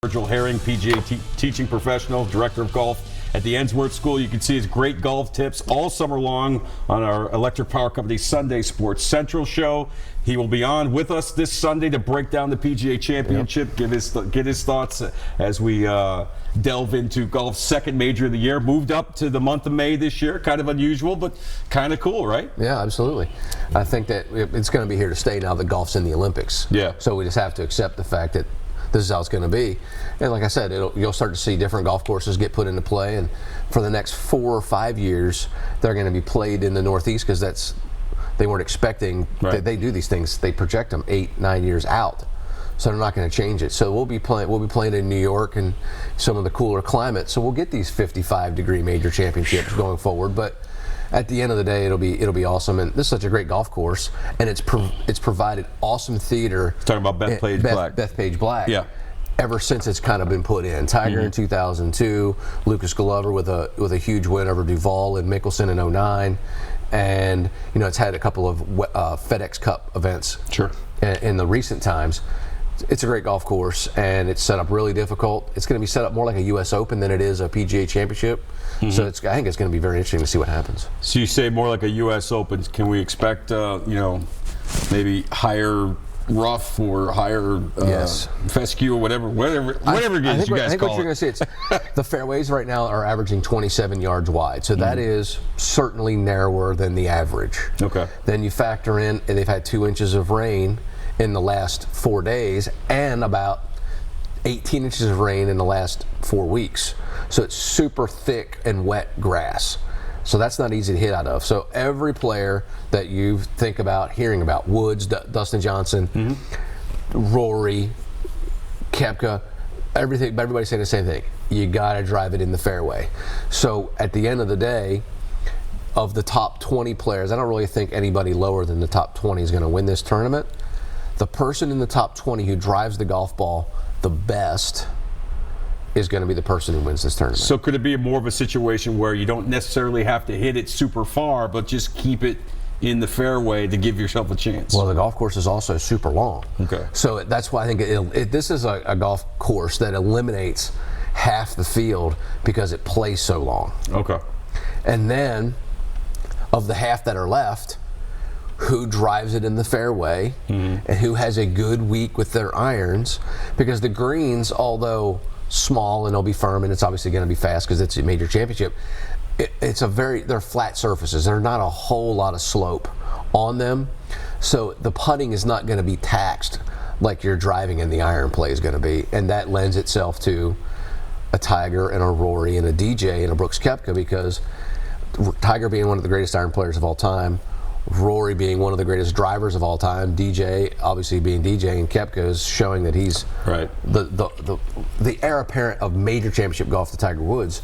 Virgil, PGA teaching professional, director of golf at the Ensworth School. You can see his great golf tips all summer long on our Electric Power Company Sunday Sports Central show. He will be on with us this Sunday to break down the PGA Championship, get his thoughts as we delve into golf's second major of the year. Moved up to the month of May this year. Kind of unusual, but kind of cool, right? Yeah, absolutely. I think that it's going to be here to stay now that golf's in the Olympics. Yeah. So we just have to accept the fact that this is how it's going to be. And like I said, you'll start to see different golf courses get put into play. And for the next 4 or 5 years, they're going to be played in the Northeast because they weren't expecting that they do these things. They project them 8, 9 years out. So they're not going to change it. So we'll be playing in New York and some of the cooler climates. So we'll get these 55-degree major championships going forward. But at the end of the day, it'll be awesome. And this is such a great golf course, and it's provided awesome theater. Talking about Bethpage Black. Yeah. Ever since it's kind of been put in. Tiger in 2002, Lucas Glover with a huge win over Duval and Mickelson in 2009. And it's had a couple of FedEx Cup events in the recent times. It's a great golf course, and it's set up really difficult. It's going to be set up more like a U.S. Open than it is a PGA Championship. So I think it's going to be very interesting to see what happens. So you say more like a U.S. Open. Can we expect, maybe higher rough or higher fescue or whatever it is you guys call it? I think what you're going to see, the fairways right now are averaging 27 yards wide. So that is certainly narrower than the average. Okay. Then you factor in, and they've had 2 inches of rain in the last 4 days and about 18 inches of rain in the last 4 weeks. So it's super thick and wet grass. So that's not easy to hit out of. So every player that you think about hearing about, Woods, Dustin Johnson, Rory, Koepka, everybody's saying the same thing. You got to drive it in the fairway. So at the end of the day, of the top 20 players, I don't really think anybody lower than the top 20 is going to win this tournament. The person in the top 20 who drives the golf ball the best is going to be the person who wins this tournament. So could it be more of a situation where you don't necessarily have to hit it super far, but just keep it in the fairway to give yourself a chance? Well, the golf course is also super long. Okay. So that's why I think this is a golf course that eliminates half the field because it plays so long. Okay. And then, of the half that are left, who drives it in the fairway and who has a good week with their irons, because the greens, although small and they'll be firm and it's obviously going to be fast because it's a major championship, they're flat surfaces. There's not a whole lot of slope on them, so the putting is not going to be taxed like your driving and the iron play is going to be, and that lends itself to a Tiger and a Rory and a DJ and a Brooks Koepka, because Tiger being one of the greatest iron players of all time, Rory being one of the greatest drivers of all time, DJ obviously being DJ, and Koepka is showing that he's the heir apparent of major championship golf to Tiger Woods.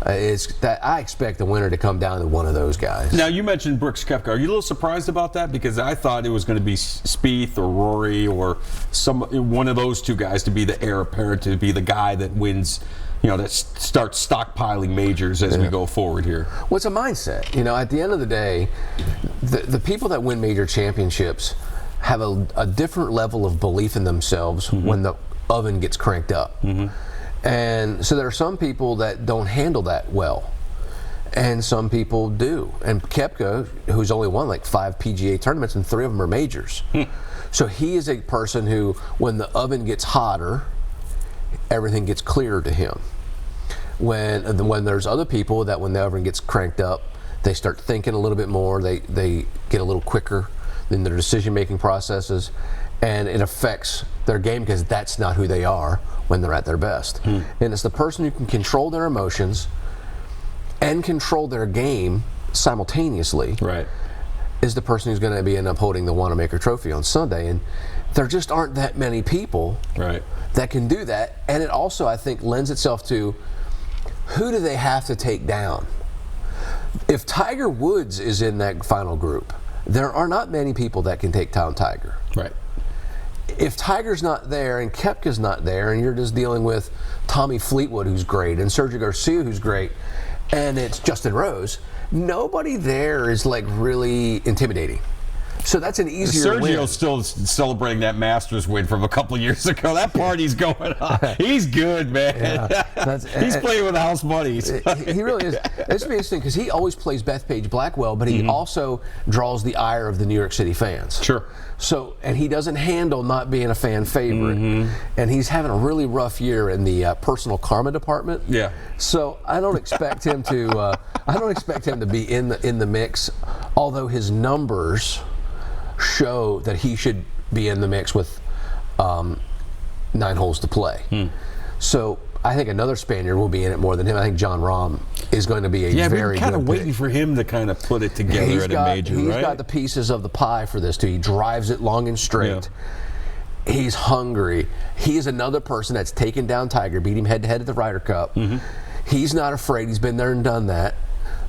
Is that I expect the winner to come down to one of those guys. Now, you mentioned Brooks Koepka. Are you a little surprised about that? Because I thought it was going to be Spieth or Rory or one of those two guys to be the heir apparent, to be the guy that wins, that starts stockpiling majors as we go forward here. Well, it's a mindset. At the end of the day, the people that win major championships have a different level of belief in themselves when the oven gets cranked up. And so there are some people that don't handle that well, and some people do. And Koepka, who's only won like 5 PGA tournaments and 3 of them are majors. So he is a person who, when the oven gets hotter, everything gets clearer to him. When there's other people that when the oven gets cranked up, they start thinking a little bit more, they get a little quicker in their decision-making processes, and it affects their game because that's not who they are when they're at their best. And it's the person who can control their emotions and control their game simultaneously is the person who's going to end up holding the Wanamaker Trophy on Sunday. And there just aren't that many people that can do that. And it also, I think, lends itself to who do they have to take down? If Tiger Woods is in that final group, there are not many people that can take down Tiger. If Tiger's not there and Koepka's not there, and you're just dealing with Tommy Fleetwood, who's great, and Sergio Garcia, who's great, and it's Justin Rose, nobody there is like really intimidating. So that's an easier win. Sergio's still celebrating that Masters win from a couple years ago. That party's going on. He's good, man. Yeah, He's playing with house buddies. He really is. It's interesting because he always plays Bethpage Blackwell, but he also draws the ire of the New York City fans. Sure. So, and he doesn't handle not being a fan favorite, and he's having a really rough year in the personal karma department. Yeah. So I don't expect him to. I don't expect him to be in the mix, although his numbers show that he should be in the mix with 9 holes to play. So I think another Spaniard will be in it more than him. I think John Rahm is going to be a very good pick. Yeah, kind of waiting for him to kind of put it together at a major, right? He's got the pieces of the pie for this too. He drives it long and straight. Yeah. He's hungry. He is another person that's taken down Tiger, beat him head-to-head at the Ryder Cup. He's not afraid. He's been there and done that.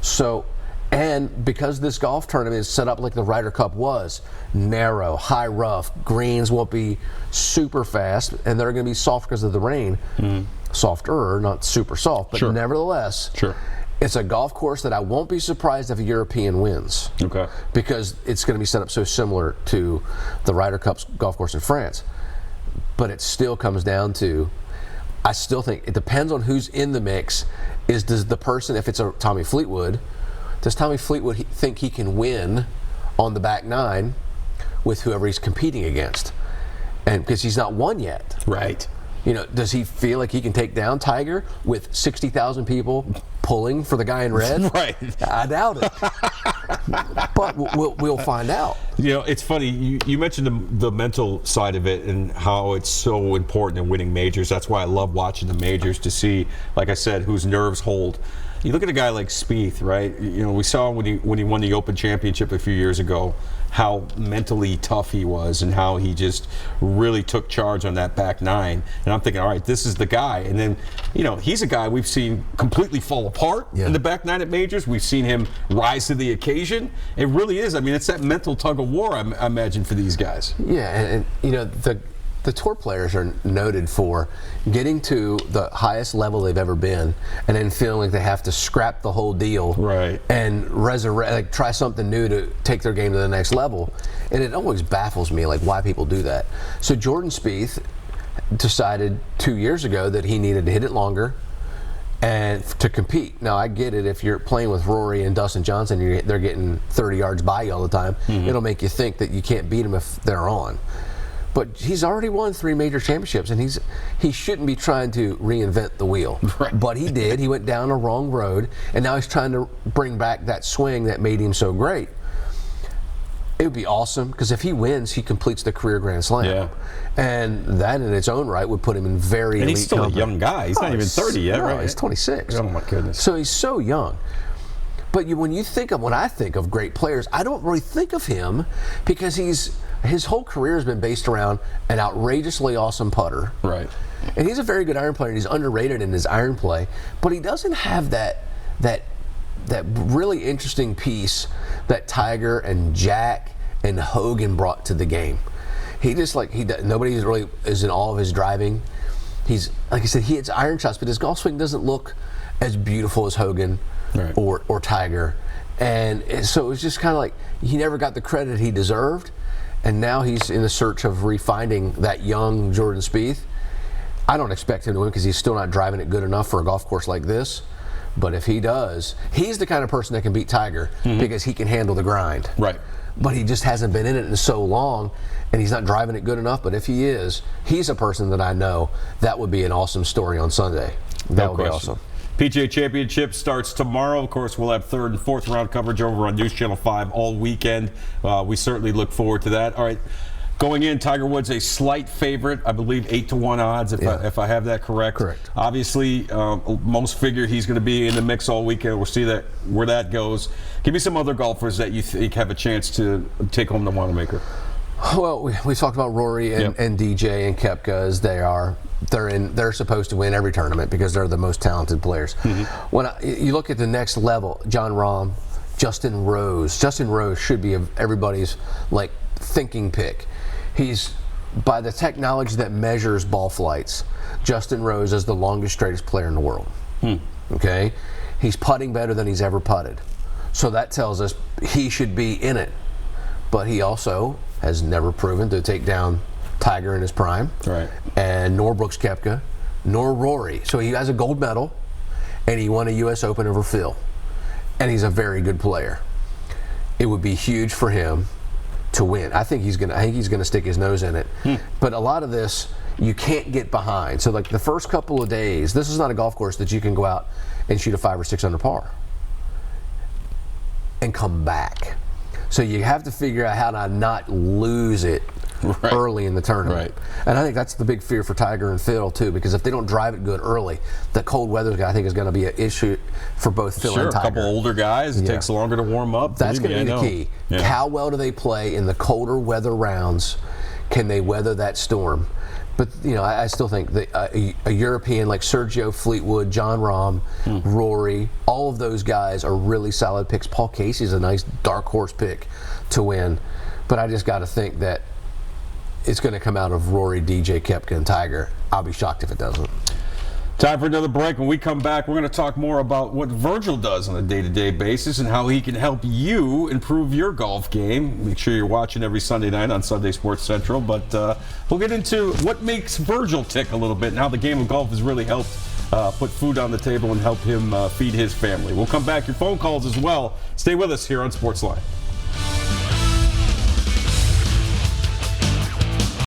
So, and because this golf tournament is set up like the Ryder Cup was, narrow, high rough, greens won't be super fast, and they're going to be soft because of the rain. Softer, not super soft, but nevertheless, it's a golf course that I won't be surprised if a European wins. Okay. Because it's going to be set up so similar to the Ryder Cup's golf course in France. But it still comes down to, I still think it depends on who's in the mix. Does the person, if it's a Tommy Fleetwood, does Tommy Fleetwood think he can win on the back 9 with whoever he's competing against? And because he's not won yet. Right. You know, does he feel like he can take down Tiger with 60,000 people pulling for the guy in red? Right. I doubt it. But we'll find out. You know, it's funny. You mentioned the mental side of it and how it's so important in winning majors. That's why I love watching the majors, to see, like I said, whose nerves hold. You look at a guy like Spieth, right? You know, we saw when he won the Open Championship a few years ago, how mentally tough he was and how he just really took charge on that back 9. And I'm thinking, all right, this is the guy. And then, you know, he's a guy we've seen completely fall apart in the back 9 at majors. We've seen him rise to the occasion. It really is. I mean, it's that mental tug of war, I imagine, for these guys. Yeah, and you know, the tour players are noted for getting to the highest level they've ever been and then feeling like they have to scrap the whole deal and resurrect, like try something new to take their game to the next level. And it always baffles me, like, why people do that. So Jordan Spieth decided 2 years ago that he needed to hit it longer and to compete. Now, I get it. If you're playing with Rory and Dustin Johnson, they're getting 30 yards by you all the time. It'll make you think that you can't beat them if they're on. But he's already won 3 major championships, and he shouldn't be trying to reinvent the wheel. Right. But he did. He went down a wrong road, and now he's trying to bring back that swing that made him so great. It would be awesome, because if he wins, he completes the career Grand Slam. Yeah. And that in its own right would put him in very elite company. And he's still a young guy. He's not even 30 yet, right? He's 26. Oh, my goodness. So he's so young. But when I think of great players, I don't really think of him because his whole career has been based around an outrageously awesome putter. Right. And he's a very good iron player, and he's underrated in his iron play, but he doesn't have that really interesting piece that Tiger and Jack and Hogan brought to the game. He just nobody really is in awe of his driving. He's, like I said, he hits iron shots, but his golf swing doesn't look as beautiful as Hogan or Tiger. And so it was just kind of like he never got the credit he deserved. And now he's in the search of refinding that young Jordan Spieth. I don't expect him to win because he's still not driving it good enough for a golf course like this. But if he does, he's the kind of person that can beat Tiger because he can handle the grind. Right. But he just hasn't been in it in so long, and he's not driving it good enough. But if he is, he's a person that I know that would be an awesome story on Sunday. That would be awesome. PGA Championship starts tomorrow. Of course, we'll have 3rd and 4th round coverage over on News Channel 5 all weekend. We certainly look forward to that. All right, going in, Tiger Woods a slight favorite, I believe 8-1 odds, if I have that correct. Correct. Obviously, most figure he's going to be in the mix all weekend. We'll see where that goes. Give me some other golfers that you think have a chance to take home the Wanamaker. Well, we talked about Rory and DJ and Koepka as they're supposed to win every tournament because they're the most talented players. When you look at the next level, Jon Rahm, Justin Rose. Justin Rose should be everybody's thinking pick. He's, by the technology that measures ball flights, Justin Rose is the longest, straightest player in the world. Okay, he's putting better than he's ever putted, so that tells us he should be in it. but he also has never proven to take down Tiger in his prime, Right. and nor Brooks Koepka, nor Rory. So he has a gold medal, and he won a U.S. Open over Phil, and he's a very good player. It would be huge for him to win. I think he's gonna stick his nose in it. But a lot of this you can't get behind. So like the first couple of days, this is not a golf course that you can go out and shoot a 5 or 6 under par and come back. So you have to figure out how to not lose it early in the tournament. And I think that's the big fear for Tiger and Phil too, because if they don't drive it good early, the cold weather I think is going to be an issue for both Phil and Tiger. A couple older guys, it takes longer to warm up. That's going to be the key. How well do they play in the colder weather rounds? Can they weather that storm? But I still think that a European like Sergio Fleetwood, John Rahm, Rory, all of those guys are really solid picks. Paul Casey's a nice dark horse pick to win, but I just got to think that it's going to come out of Rory, DJ, Koepka, and Tiger. I'll be shocked if it doesn't. Time for another break. When we come back, we're going to talk more about what Virgil does on a day-to-day basis and how he can help you improve your golf game. Make sure you're watching every Sunday night on Sunday Sports Central. But we'll get into what makes Virgil tick a little bit and how the game of golf has really helped put food on the table and help him feed his family. We'll come back. Your phone calls as well. Stay with us here on SportsLine.